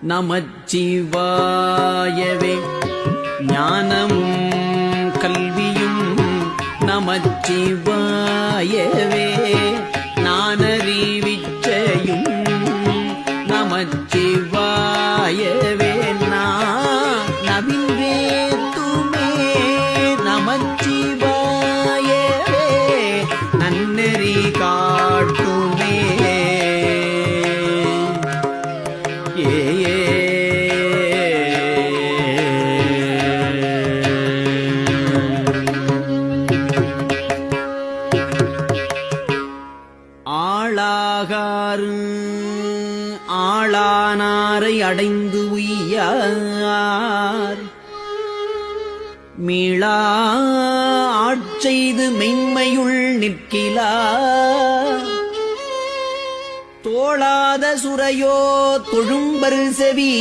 நமச்சிவாயவே ஞானமும் கல்வியும் நமச்சிவாயவே நானறிவிச்சையும் நமச்சிவாயவே நவின்றேத்துமே நமச்சிவாயவே நன்னெறி காட்டுமே ஆளாகாறு ஆளானாரை அடைந்து உய்யார் மீளா ஆட்செய்து மெய்மையுள் நிற்கிலா தோளாத சுரையோ தொழும்பர் செவி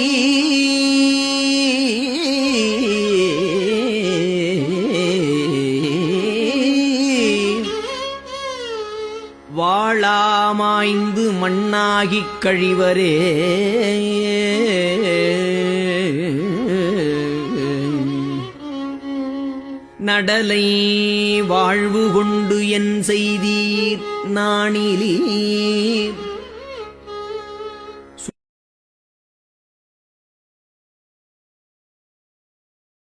வாளாமாய்ந்து மண்ணாகிக் கழிவரே நடலை வாழ்வு கொண்டு என் செய்தீர் நாணிலீர்